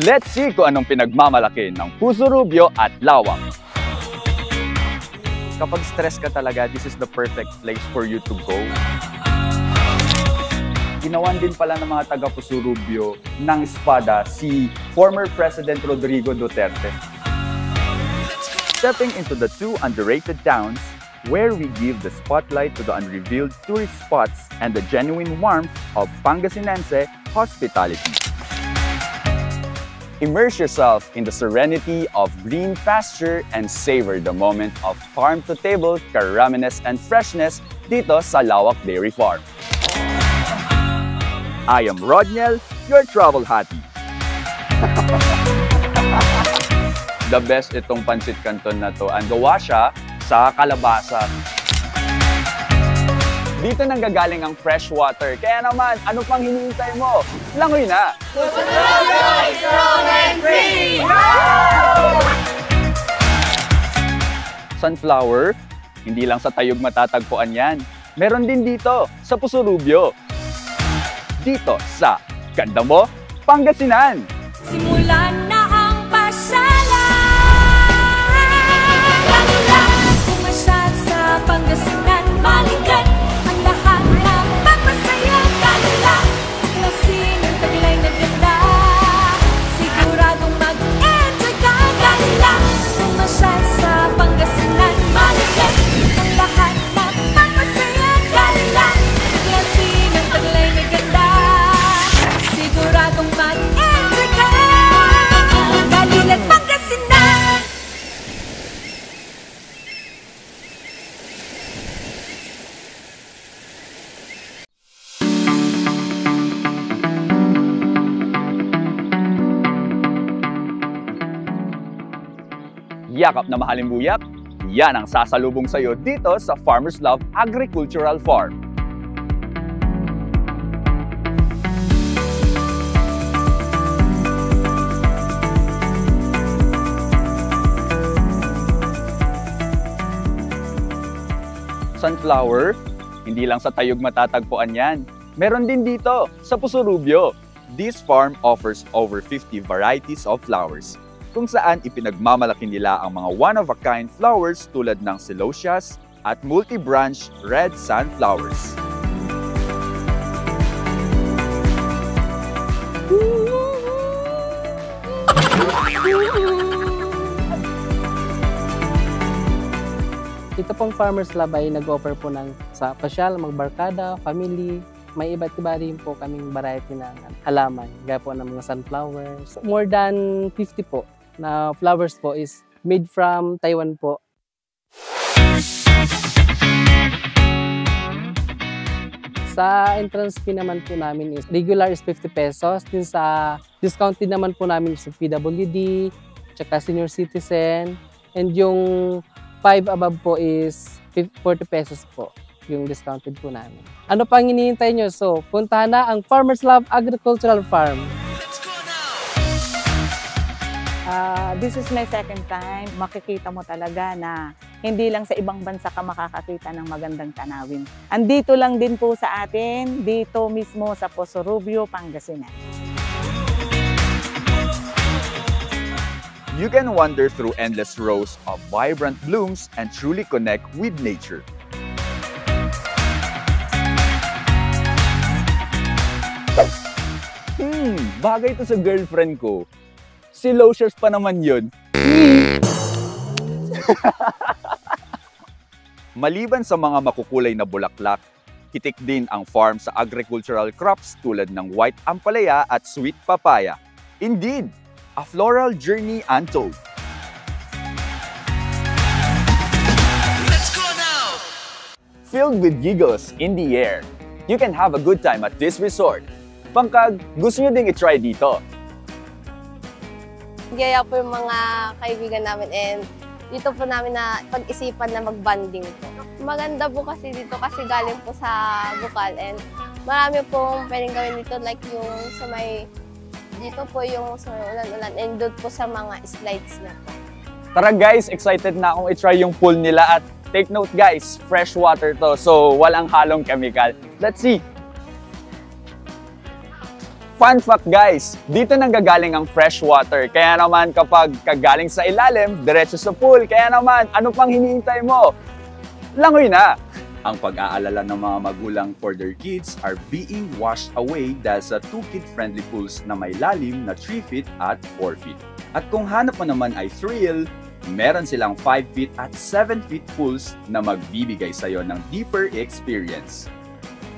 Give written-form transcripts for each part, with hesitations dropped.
Let's see kung anong pinagmamalaki ng Puso Rubio at Lawak. Kapag stress ka talaga, this is the perfect place for you to go. Ginawan din pala ng mga taga Puso Rubio ng espada si former President Rodrigo Duterte. Stepping into the two underrated towns where we give the spotlight to the unrevealed tourist spots and the genuine warmth of Pangasinense hospitality. Immerse yourself in the serenity of green pasture and savor the moment of farm-to-table karaminas and freshness dito sa Lawak Dairy Farm. I am Rodniel, your travel hati. The best itong pancit canton na to. Ang gawa siya sa kalabasa. Dito nanggagaling ang fresh water. Kaya naman, ano pang hinihintay mo? Langoy na! Puso Rubio is strong and free! Sunflower, hindi lang sa Tayug matatagpuan yan. Meron din dito sa Puso Rubio. Dito sa Ganda Mo, Pangasinan! Simulan na ang pasyalan! Lang-lang, pumasyal sa Pangasinan, balikan ang lahat na papasaya. Lang-lang, klasin ang taglay na ganda, siguradong mag-enjoy ka. Lang-lang, pumasyal sa Pangasinan, balikan ang lahat na papasaya. Lang-lang, klasin ang taglay na ganda, siguradong mag-enjoy ka. Galilan, Pangasinan! Yakap na mahaling buyak, yan ang sasalubong sa'yo dito sa Farmers Love Agricultural Farm. Sunflower, hindi lang sa Tayug matatagpuan yan. Meron din dito sa Puso Rubio. This farm offers over 50 varieties of flowers, kung saan ipinagmamalaki nila ang mga one-of-a-kind flowers tulad ng celosias at multi-branch red sunflowers. Ito pong Farmers Lab ay nag-offer po ng sa pasyal, magbarkada, family. May iba't iba rin po kaming variety ng halaman. Gaya po ng mga sunflowers. More than 50 po na flowers po is made from Taiwan po. Sa entrance fee naman po namin is regular is 50 pesos. Din sa discounted naman po namin is PWD, tsaka senior citizen. And yung 5 above po is 40 pesos po yung discounted po namin. Ano pang hinihintay nyo? So, puntahan na ang Farmers Love Agricultural Farm. This is my second time. Makikita mo talaga na hindi lang sa ibang bansa ka makakakita ng magandang tanawin. Andito lang din po sa atin, dito mismo sa Puso Rubio, Pangasinan. You can wander through endless rows of vibrant blooms and truly connect with nature. Bagay ito sa girlfriend ko. Si Locious pa naman yun. Maliban sa mga makukulay na bulaklak, hitik din ang farm sa agricultural crops tulad ng white ampalaya at sweet papaya. Indeed, a floral journey untold. Let's go now! Filled with giggles in the air, you can have a good time at this resort. Pangkag, gusto nyo ding i-try dito. Gaya po yung mga kaibigan namin and dito po namin na pag-isipan na mag-bonding po. Maganda po kasi dito kasi galing po sa Bukal and marami pong pwedeng gawin dito like yung sa may dito po yung sa ulan-ulan and doon po sa mga slides na po. Tara guys, excited na akong i-try yung pool nila at take note guys, fresh water to so walang halong chemical. Let's see! Fun fact guys, dito nanggagaling ang fresh water. Kaya naman kapag kagaling sa ilalim, diretso sa pool. Kaya naman, ano pang hinihintay mo? Langoy na! Ang pag-aalala ng mga magulang for their kids are being washed away dahil sa 2 kid-friendly pools na may lalim na 3 feet at 4 feet. At kung hanap mo naman ay thrill, meron silang 5 feet at 7 feet pools na magbibigay sa'yo ng deeper experience.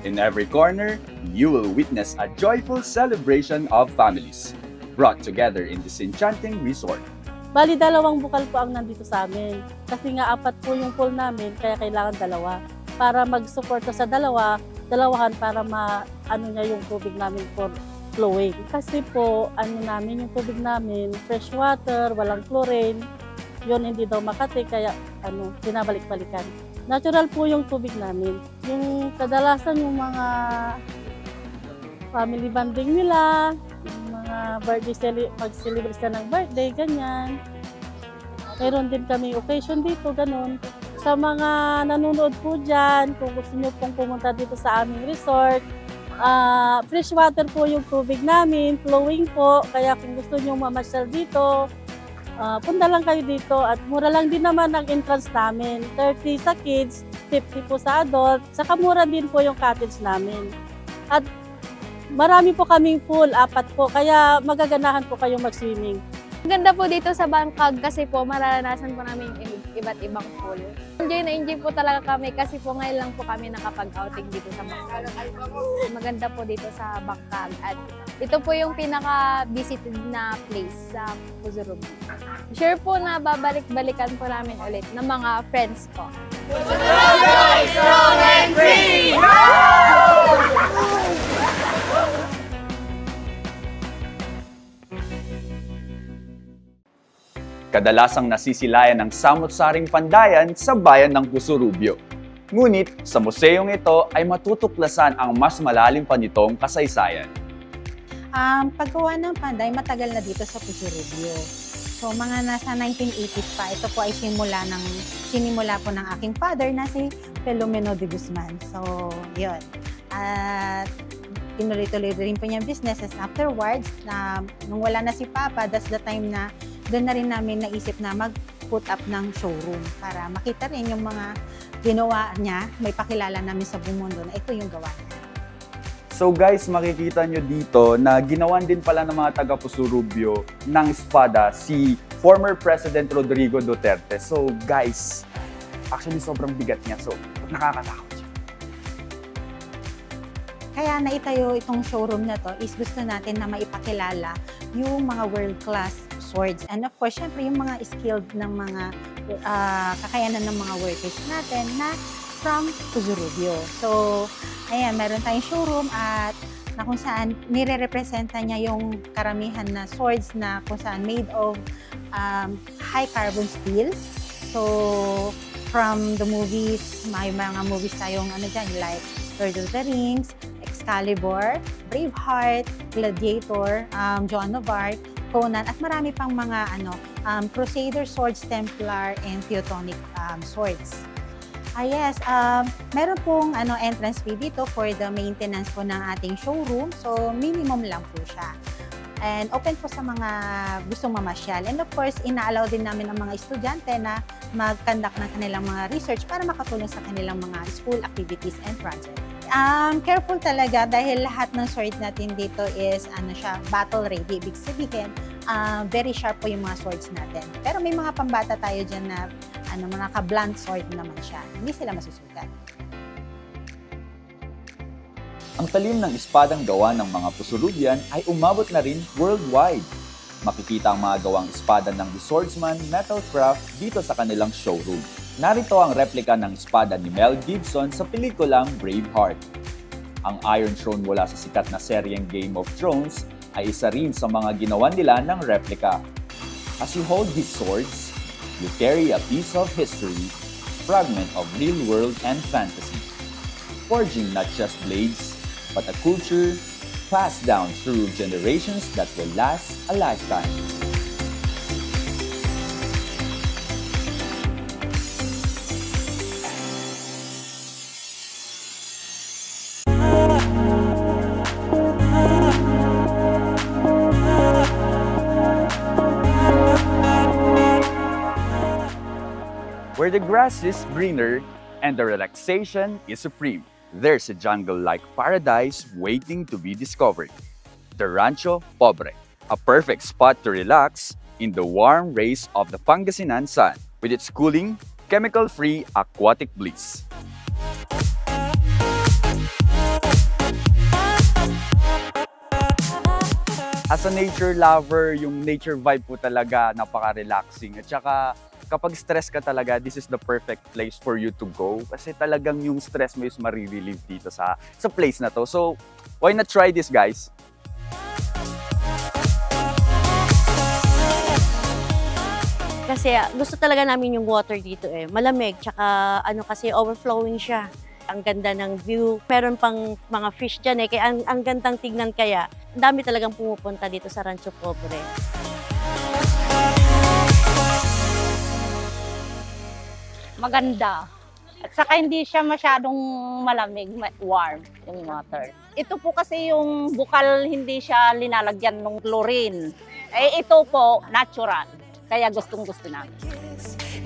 In every corner, you will witness a joyful celebration of families brought together in this enchanting resort. Bali, 2 bukal po ang nandito sa amin. Kasi nga 4 po yung pool namin, kaya kailangan 2. Para mag-suporta sa dalawahan para ano niya yung tubig namin for flowing. Kasi po, namin yung tubig namin, fresh water, walang chlorine. Yun hindi daw makati, kaya binabalik-balikan. Natural po yung tubig namin. Yung kadalasan yung mga family bonding nila, yung mga birthday, mag-celebrate ng birthday, ganyan. Meron din kami occasion dito, ganun. Sa mga nanonood po dyan, kung gusto nyo pong pumunta dito sa aming resort, fresh water po yung tubig namin, flowing po. Kaya kung gusto nyo mamasyal dito, punta lang kayo dito at mura lang din naman ang entrance namin. 30 sa kids, 50 po sa adult, saka mura din po yung cottage namin. At marami po kaming pool, 4 po, kaya magaganahan po kayong mag-swimming. Ganda po dito sa Bangkag kasi po mararanasan po namin iba't ibang pool. Enjoy na enjoy po talaga kami kasi po ngayon lang po kami nakapag-outing dito sa Bangkag. Maganda po dito sa Bangkag at ito po yung pinaka-visited na place sa Pusurubyo. Sure po na babalik-balikan po namin ulit ng mga friends ko. Pusurubyo is strong and free! Kadalasang nasisilayan ng samot-saring pandayan sa bayan ng Pusurubyo. Ngunit sa museong ito ay matutuklasan ang mas malalim pa nitong kasaysayan. Paggawa ng panday, matagal na dito sa Pusurubyo. So mga nasa 1980s pa, ito po ay sinimula po ng aking father na si Filomeno de Guzman. So yun. At tinuloy-tuloy rin po niyang businesses afterwards. Nung wala na si Papa, that's the time na doon na rin namin naisip na mag-put up ng showroom para makita rin yung mga ginawa niya, may pakilala namin sa buong mundo na ito yung gawa niya. So guys, makikita nyo dito na ginawan din pala ng mga taga Pusurubyo ng espada si former President Rodrigo Duterte. So guys, actually sobrang bigat niya, so nakakatakot siya. Kaya naitayo itong showroom na to is gusto natin na maipakilala yung mga world-class swords. And of course, syempre yung mga skilled ng mga kakayanan ng mga workers natin na from Pusurubyo. So, ayan, meron tayong showroom at na kung saan nire-representa niya yung karamihan na swords na kung saan made of high carbon steel. So, from the movies, may mga movies tayong dyan, like Lord of the Rings, Excalibur, Braveheart, Gladiator, Joan of Arc, Conan, at marami pang mga Crusader swords, Templar, and Teutonic swords. Yes, meron pong entrance fee dito for the maintenance po ng ating showroom. So, minimum lang po siya. And open po sa mga gustong mamasyal. And of course, ina-allow din namin ang mga estudyante na mag-conduct ng kanilang mga research para makatulong sa kanilang mga school activities and projects. Careful talaga dahil lahat ng swords natin dito is battle ready. Ibig sabihin, very sharp po yung mga swords natin. Pero may mga pambata tayo dyan na mga ka-blunt sword naman siya. Hindi sila masusugat. Ang talim ng espadang gawa ng mga Pusurubyan ay umabot na rin worldwide. Makikita ang mga gawang espada ng The Swordsman Metal Craft dito sa kanilang showroom. Narito ang replika ng espada ni Mel Gibson sa pelikulang Braveheart. Ang Iron Throne mula sa sikat na seryeng Game of Thrones ay isa rin sa mga ginawa nila ng replika. As you hold these swords, you carry a piece of history, fragment of real world and fantasy, forging not just blades, but a culture passed down through generations that will last a lifetime. where the grass is greener and the relaxation is supreme. There's a jungle-like paradise waiting to be discovered. The Rancho Pobre, a perfect spot to relax in the warm rays of the Pangasinan sun with its cooling, chemical-free aquatic bliss. As a nature lover, yung nature vibe po talaga napaka-relaxing. At saka kapag stress ka talaga, this is the perfect place for you to go. Kasi talagang yung stress mo is marirelieve dito sa place na to. So, why not try this, guys? Kasi gusto talaga namin yung water dito malamig, tsaka kasi overflowing siya. Ang ganda ng view. Meron pang mga fish dyan kaya ang gandang tignan kaya. Ang dami talagang pumupunta dito sa Rancho Pobre. Maganda. At saka hindi siya masyadong malamig, warm yung water. Ito po kasi yung bukal, hindi siya linalagyan ng chlorine. Ito po, natural. Kaya gustong-gusto namin.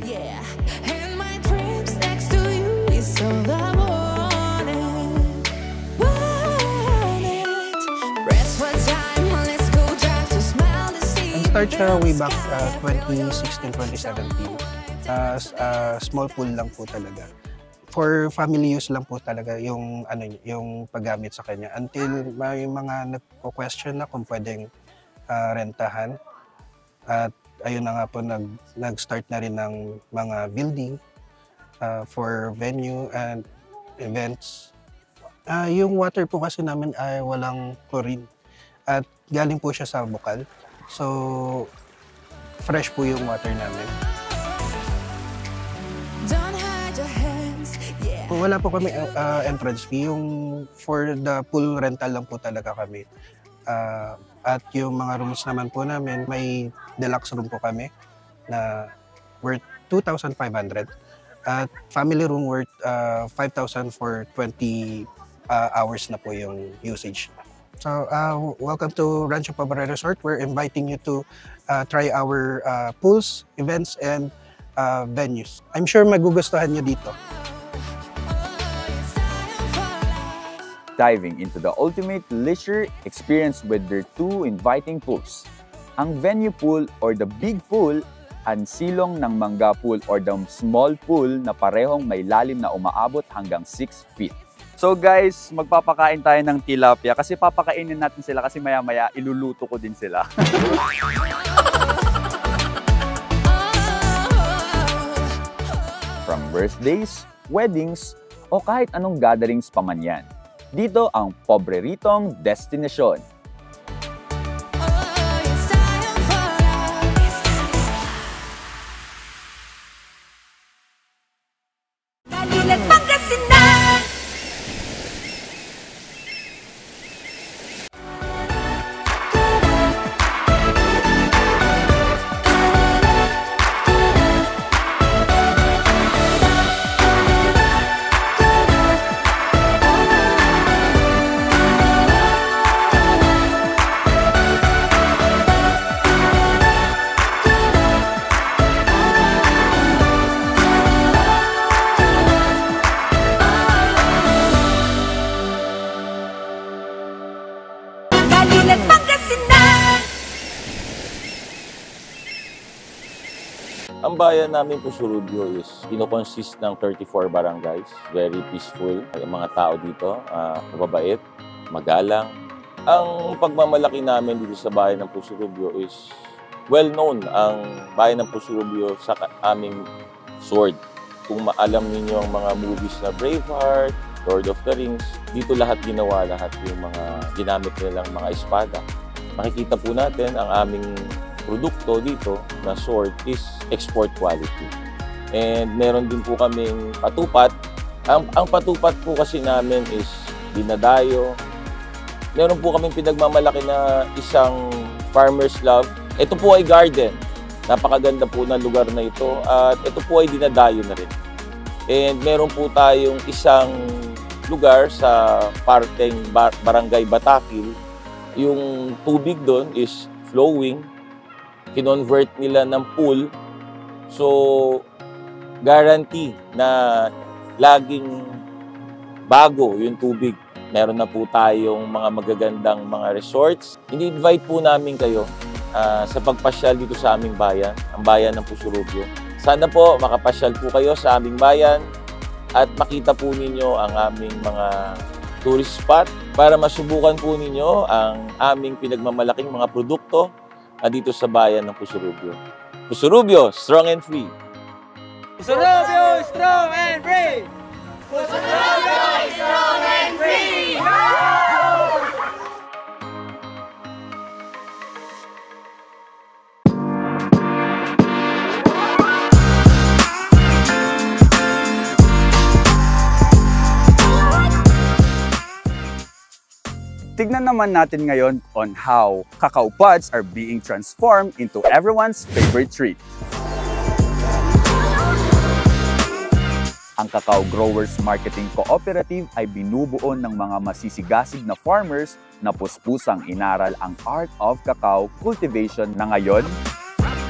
Yeah, and my dreams next to you is so the morning. Rest what time, let's go drive to smell the sea. Start siya way back 2016-2017. Small pool lang po talaga. For family use lang po talaga yung yung paggamit sa kanya until may mga nagko-question na kung pwedeng rentahan. At ayun na nga po, nag-start na rin ng mga building for venue and events. Yung water po kasi namin ay walang chlorine at galing po siya sa bukal. So, fresh po yung water namin. Wala po kami entrance fee. Yung for the pool rental lang po talaga kami. At yung mga rooms naman po namin, may deluxe room po kami na worth 2,500 at family room worth 5,000 for 20 hours na po yung usage. So, welcome to Rancho Pobre Resort. We're inviting you to try our pools, events, and venues. I'm sure magugustuhan nyo dito. Diving into the ultimate leisure experience with their two inviting pools. Ang venue pool or the big pool, ang silong ng mangga pool or the small pool na parehong may lalim na umaabot hanggang 6 feet. So guys, magpapakain tayo ng tilapia kasi papakainin natin sila kasi maya-maya iluluto ko din sila. From birthdays, weddings, o kahit anong gatherings pa man yan. Dito ang Pobreritong destinasyon. Dalilan Pangasinan! Ang bayan namin po Surubio is consist ng 34 barangays. Very peaceful. Ang mga tao dito, mababait, magalang. Ang pagmamalaki namin dito sa bayan ng Surubio is well-known ang bayan ng Surubio sa aming sword. Kung maalam ninyo ang mga movies na Braveheart, Lord of the Rings, dito lahat ginawa, lahat yung mga ginamit nilang mga espada. Makikita po natin ang aming produkto dito na sword is export quality. And meron din po kaming patupat. Ang patupat po kasi namin is dinadayo. Meron po kaming pinagmamalaki na isang farmer's love. Ito po ay garden. Napakaganda po ng lugar na ito. At ito po ay dinadayo na rin. And meron po tayong isang lugar sa parteng Barangay Batakil. Yung tubig doon is flowing. Kinonvert nila ng pool. So, guarantee na laging bago yung tubig. Meron na po tayong mga magagandang mga resorts. Ini-invite po namin kayo sa pagpasyal dito sa aming bayan, ang bayan ng Pusurubio. Sana po makapasyal po kayo sa aming bayan at makita po ninyo ang aming mga tourist spot para masubukan po ninyo ang aming pinagmamalaking mga produkto dito sa bayan ng Pusurubio. Pusurubio, strong and free! Pusurubio, strong and free! Pusurubio, strong and free! Tignan naman natin ngayon on how cacao pods are being transformed into everyone's favorite treat. Ang Cacao Growers Marketing Cooperative ay binubuo ng mga masisigasig na farmers na puspusang inaral ang art of cacao cultivation na ngayon.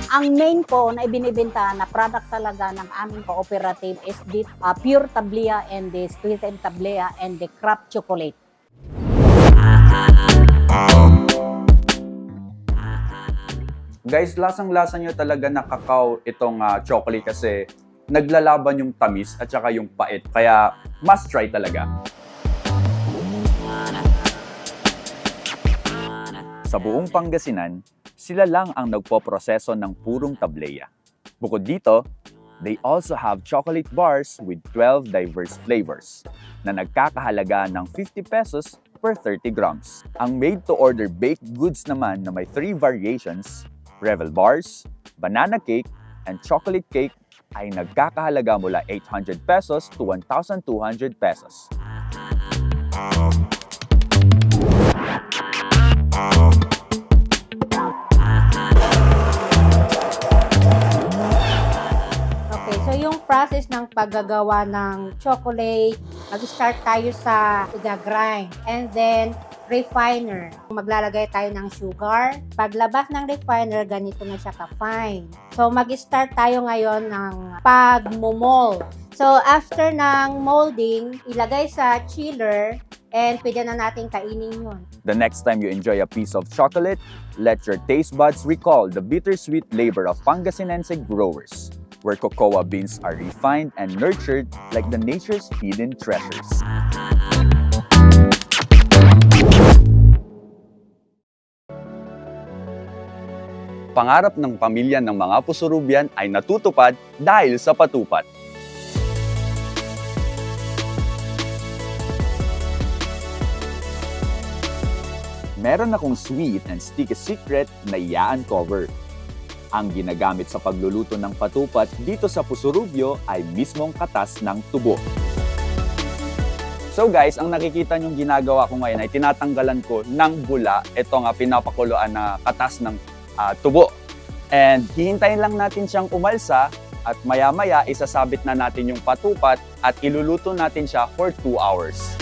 Ang main po na ibinibenta na product talaga ng aming cooperative is the pure tablea and the sweetened tablea and the craft chocolate. Guys, lasang-lasa nyo talaga na cacao itong chocolate kasi naglalaban yung tamis at saka yung pait. Kaya must try talaga. Sa buong Pangasinan, sila lang ang nagpoproseso ng purong tablea. Bukod dito, they also have chocolate bars with 12 diverse flavors na nagkakahalaga ng 50 pesos per 30 grams. Ang made-to-order baked goods naman na may 3 variations, Revel bars, banana cake, and chocolate cake ay nagkakahalaga mula 800 pesos to 1,200 pesos. Okay, so yung process ng paggagawa ng chocolate, mag-start tayo sa i-grind and then refiner. Maglalagay tayo ng sugar. Paglabas ng refiner, ganito na siya ka-fine. So mag-start tayo ngayon ng pag-mold. So after ng molding, ilagay sa chiller and pwede na natin kainin yun. The next time you enjoy a piece of chocolate, let your taste buds recall the bittersweet labor of Pangasinense growers, where cocoa beans are refined and nurtured like the nature's hidden treasures. Pangarap ng pamilya ng mga Pusurubian ay natutupad dahil sa patupat. Meron akong sweet and sticky secret na i-uncover. Ang ginagamit sa pagluluto ng patupat dito sa Pusurubio ay mismong katas ng tubo. So guys, ang nakikita nyong ginagawa ko ngayon ay tinatanggalan ko ng bula. Ito nga pinapakuluan na katas ng tubo. And hihintayin lang natin siyang umalsa at maya-maya isasabit na natin yung patupat at iluluto natin siya for 2 hours.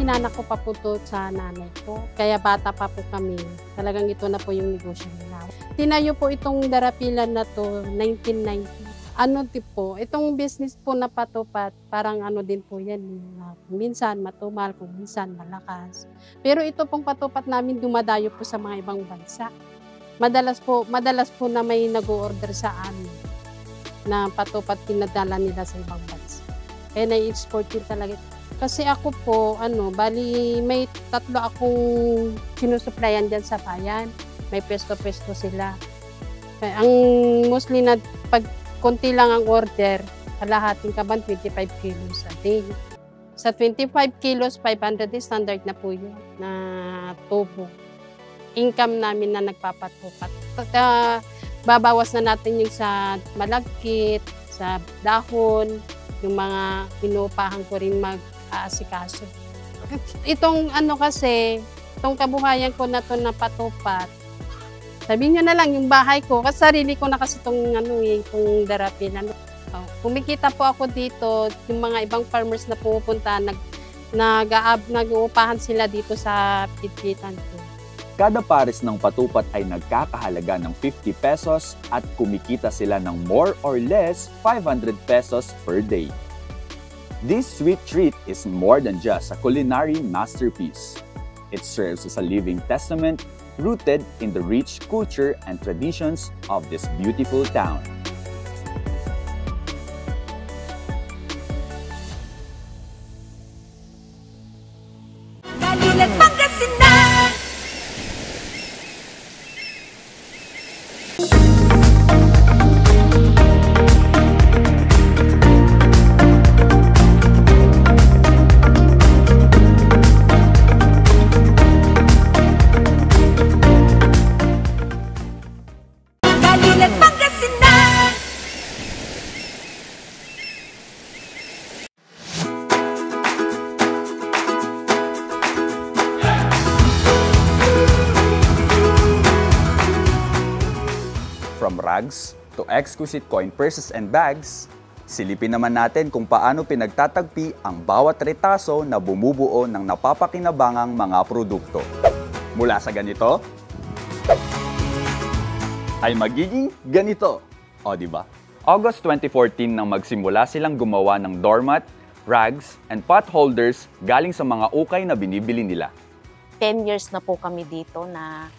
Hinanak ko pa po ito sa nanay ko. Kaya bata pa po kami. Talagang ito na po yung negosyo nila. Tinayo po itong darapilan na to 1990. Ano tipo, itong business po na patupat, parang ano din po yan. Minsan matumal, kung minsan malakas. Pero ito pong patupat namin dumadayo po sa mga ibang bansa. Madalas po na may nag-o-order sa amin na patupat pinadala nila sa ibang bansa. Kaya na-export yun talaga. Kasi ako po, bali may 3 akong sinusuplayan dyan sa bayan. May pwesto-pwesto sila. Kaya ang mostly na pag konti lang ang order, kalahating kaban 25 kilos a day. Sa 25 kilos, 500 standard na po yun na tubo. Income namin na nagpapatupat. Babawas na natin yung sa malagkit, sa dahon, yung mga pinupahan ko rin mag-aasikaso. Itong kasi, itong kabuhayan ko na to na patupat, sabihin nyo na lang yung bahay ko, kasi sarili ko na kasi itong itong darapin. Kumikita po ako dito, yung mga ibang farmers na pupunta, Nag-uupahan sila dito sa pitpitan ko. Kada pares ng patupat ay nagkakahalaga ng 50 pesos at kumikita sila ng more or less 500 pesos per day. This sweet treat is more than just a culinary masterpiece. It serves as a living testament rooted in the rich culture and traditions of this beautiful town. From rags to exquisite coin purses and bags, silipin naman natin kung paano pinagtatagpi ang bawat retaso na bumubuo ng napapakinabangang mga produkto. Mula sa ganito, ay magiging ganito. O, diba? August 2014 nang magsimula silang gumawa ng doormat, rags, and pot holders galing sa mga ukay na binibili nila. 10 years na po kami dito na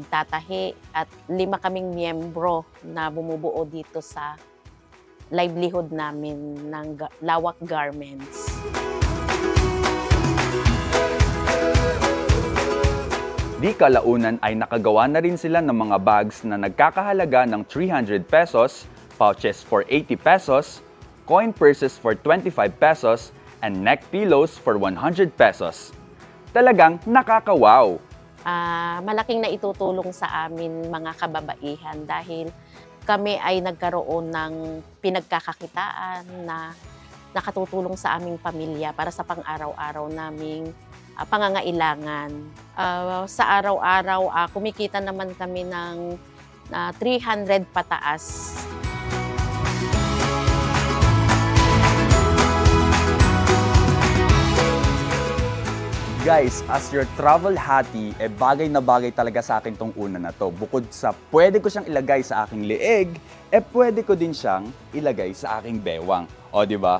tatahi at 5 kaming miyembro na bumubuo dito sa livelihood namin ng Lawak Garments. Di kalaunan ay nakagawa na rin sila ng mga bags na nagkakahalaga ng 300 pesos, pouches for 80 pesos, coin purses for 25 pesos, and neck pillows for 100 pesos. Talagang nakakawaw! Malaking naitutulong sa amin mga kababaihan dahil kami ay nagkaroon ng pinagkakakitaan na nakatutulong sa aming pamilya para sa pang-araw-araw naming pangangailangan. Sa araw-araw, kumikita naman kami ng 300 pataas. Guys, as your travel hati, bagay na bagay talaga sa akin tong una na to. Bukod sa pwede ko siyang ilagay sa aking leeg, pwede ko din siyang ilagay sa aking bewang. O, di ba?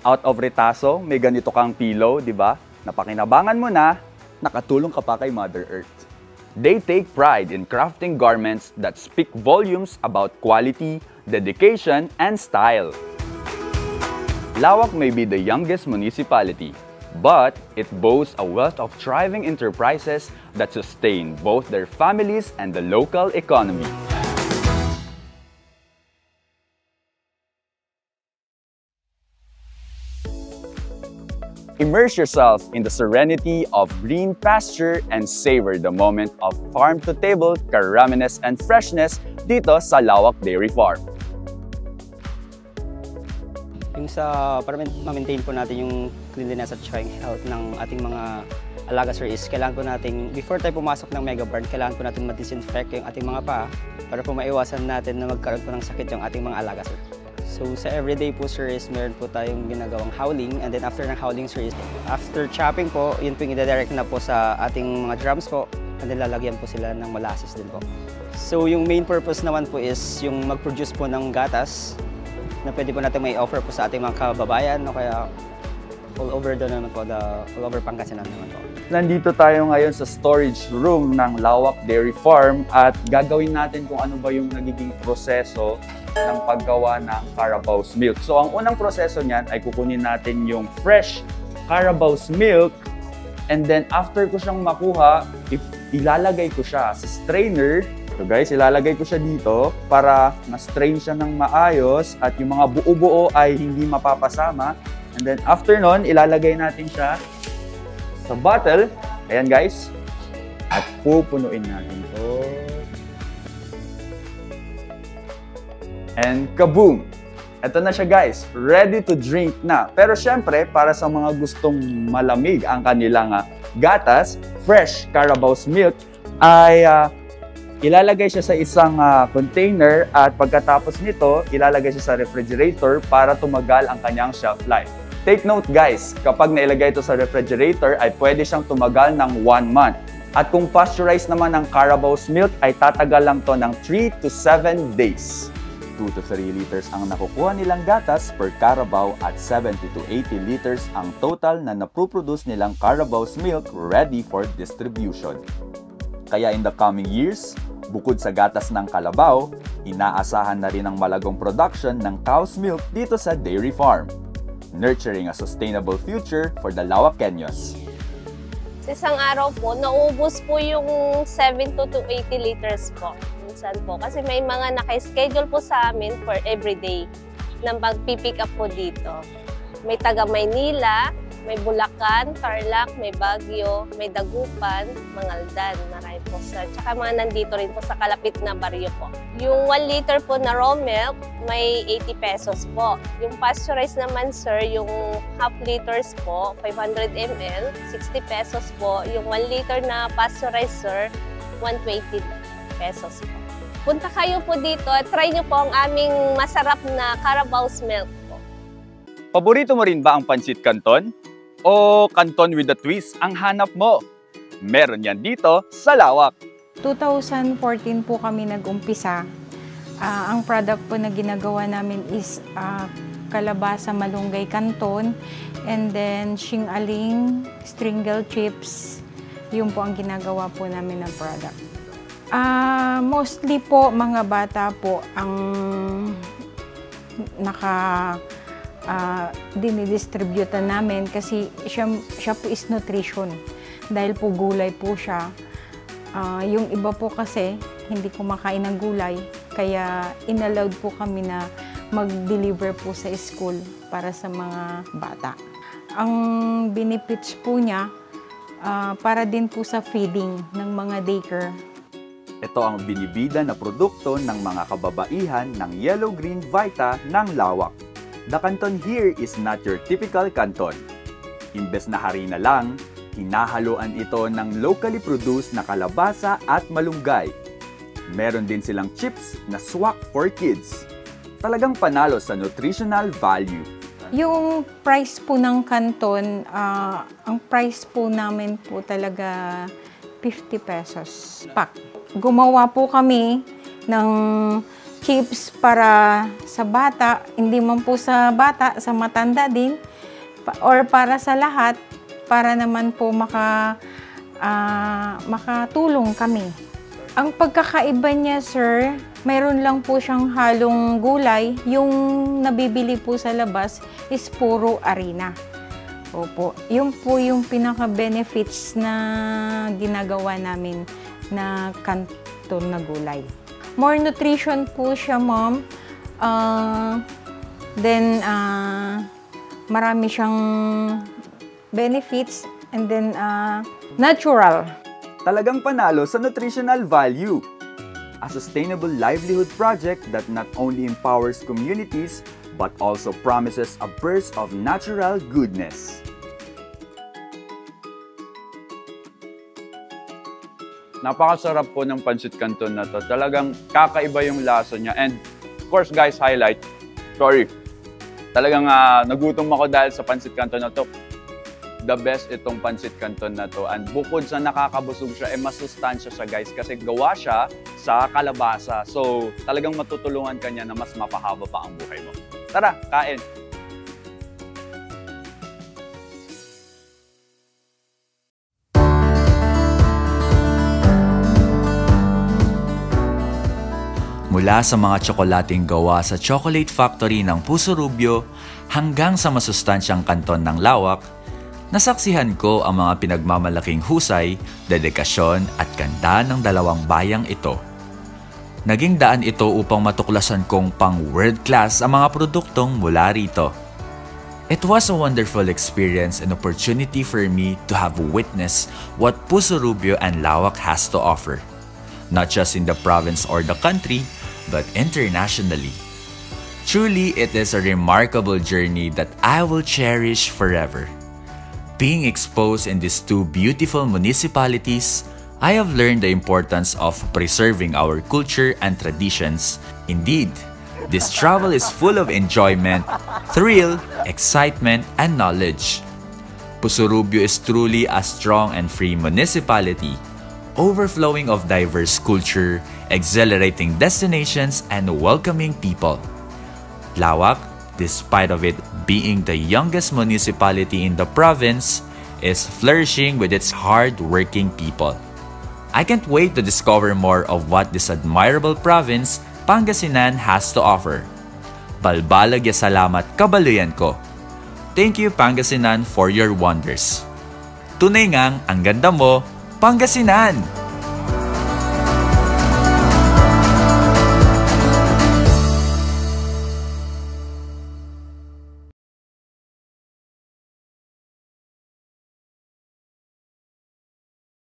Out of retaso, may ganito kang pillow, di ba? Napakinabangan mo na, nakatulong ka pa kay Mother Earth. They take pride in crafting garments that speak volumes about quality, dedication, and style. Lawak may be the youngest municipality, but it boasts a wealth of thriving enterprises that sustain both their families and the local economy. Immerse yourself in the serenity of green pasture and savor the moment of farm-to-table karaminess and freshness dito sa Lawak Dairy Farm. Yung para ma-maintain po natin yung cleanliness at yung health ng ating mga alaga, sir, is kailangan po natin, before tayo pumasok ng Mega Barn, kailangan po natin ma-disinfect yung ating mga paa para po maiwasan natin na magkaroon po ng sakit yung ating mga alaga, sir. So sa everyday po, sir, is meron po tayong ginagawang howling, and then after ng howling, sir, is after chopping po, yun po yung i-direct na po sa ating mga drums po, and then lalagyan po sila ng molasses din po. So yung main purpose naman po is yung mag-produce po ng gatas na pwede po natin may offer po sa ating mga kababayan o kaya all over doon naman po, all over Pangasinan naman po. Nandito tayo ngayon sa storage room ng Lawak Dairy Farm at gagawin natin kung ano ba yung nagiging proseso ng paggawa ng Carabao's milk. So ang unang proseso niyan ay kukunin natin yung fresh Carabao's milk, and then after ko siyang makuha, ilalagay ko siya sa strainer. So guys, ilalagay ko siya dito para ma-strain siya ng maayos at yung mga buo-buo ay hindi mapapasama. And then after nun, ilalagay natin siya sa bottle. Ayan guys. At pupunuin natin ito. And kaboom! Ito na siya guys. Ready to drink na. Pero syempre, para sa mga gustong malamig ang kanilang gatas, fresh Carabao's milk, ay ilalagay siya sa isang container at pagkatapos nito, ilalagay siya sa refrigerator para tumagal ang kanyang shelf life. Take note guys, kapag nailagay ito sa refrigerator ay pwede siyang tumagal ng 1 month. At kung pasteurized naman ang Carabao's milk ay tatagal lang to ng 3 to 7 days. 2 to 3 liters ang nakukuha nilang gatas per Carabao at 70 to 80 liters ang total na naproproduce nilang Carabao's milk ready for distribution. Kaya in the coming years, bukod sa gatas ng Calabao, inaasahan na rin ang malagong production ng cow's milk dito sa dairy farm, nurturing a sustainable future for the Lawakeños. Sa isang araw po, naubos po yung 70 to 80 liters po. Minsan po. Kasi may mga naka-schedule po sa amin for everyday na pag-pick up po dito. May taga Maynila, may Bulacan, Tarlac, may Baguio, may Dagupan, Mangaldan, marami po sa. Tsaka mga nandito rin po sa kalapit na baryo po. Yung 1 liter po na raw milk, may 80 pesos po. Yung pasteurized naman sir, yung half liters po, 500 ml, 60 pesos po. Yung 1 liter na pasteurized sir, 120 pesos po. Punta kayo po dito at try nyo po ang aming masarap na Carabao's milk po. Paborito mo rin ba ang Pancit Canton? O Canton with a twist ang hanap mo? Meron yan dito sa Lawak. 2014 po kami nag-umpisa. Ang product po na ginagawa namin is kalabasa malunggay canton and then sing-aling, stringle chips. Yun po ang ginagawa po namin ng product. Mostly po mga bata po ang dinidistributan namin kasi siya po is nutrition. Dahil po gulay po siya. Yung iba po kasi hindi kumakain ng gulay, kaya inallowed po kami na mag-deliver po sa school para sa mga bata. Ang benefits po niya, para din po sa feeding ng mga daycare. Ito ang binibida na produkto ng mga kababaihan ng Yellow Green Vita ng Lawak. The canton here is not your typical canton. Imbes na harina lang, hinahaluan ito ng locally produced na kalabasa at malunggay. Meron din silang chips na swak for kids. Talagang panalo sa nutritional value. Yung price po ng canton, ang price po namin po talaga 50 pesos pack. Gumawa po kami ng chips para sa bata, hindi man po sa bata, sa matanda din, or para sa lahat, para naman po makatulong kami. Ang pagkakaiba niya, sir, mayroon lang po siyang halong gulay. Yung nabibili po sa labas is puro harina. Opo, yun po yung pinaka-benefits na ginagawa namin na canton na gulay. More nutrition po siya, ma'am. Then, marami siyang benefits. And then, natural. Talagang panalo sa nutritional value. A sustainable livelihood project that not only empowers communities, but also promises a burst of natural goodness. Napakasarap po ng Pancit Canton na to. Talagang kakaiba yung lasa niya. And of course guys, highlight. Sorry. Talagang nagutom ako dahil sa Pancit Canton na to. The best itong Pancit Canton na to. And bukod sa nakakabusog siya, masustansya siya guys. Kasi gawa siya sa kalabasa. So talagang matutulungan ka niya na mas mapahaba pa ang buhay mo. Tara, kain! Mula sa mga tsokolating gawa sa Chocolate Factory ng Puso Rubio hanggang sa masustansyang kanton ng Lawak, nasaksihan ko ang mga pinagmamalaking husay, dedikasyon at ganda ng dalawang bayang ito. Naging daan ito upang matuklasan kong pang world class ang mga produktong mula rito. It was a wonderful experience and opportunity for me to have witnessed what Puso Rubio and Lawak has to offer, not just in the province or the country, but internationally. Truly, it is a remarkable journey that I will cherish forever. Being exposed in these two beautiful municipalities, I have learned the importance of preserving our culture and traditions. Indeed, This travel is full of enjoyment, thrill, excitement, and knowledge. Pusurubio is truly a strong and free municipality, overflowing of diverse culture, exhilarating destinations, and welcoming people. Lawak, despite of it being the youngest municipality in the province, is flourishing with its hard-working people. I can't wait to discover more of what this admirable province, Pangasinan, has to offer. Balbalag ya salamat kabaluyan ko. Thank you Pangasinan for your wonders. Tunay ngang ang ganda mo, Pangasinan!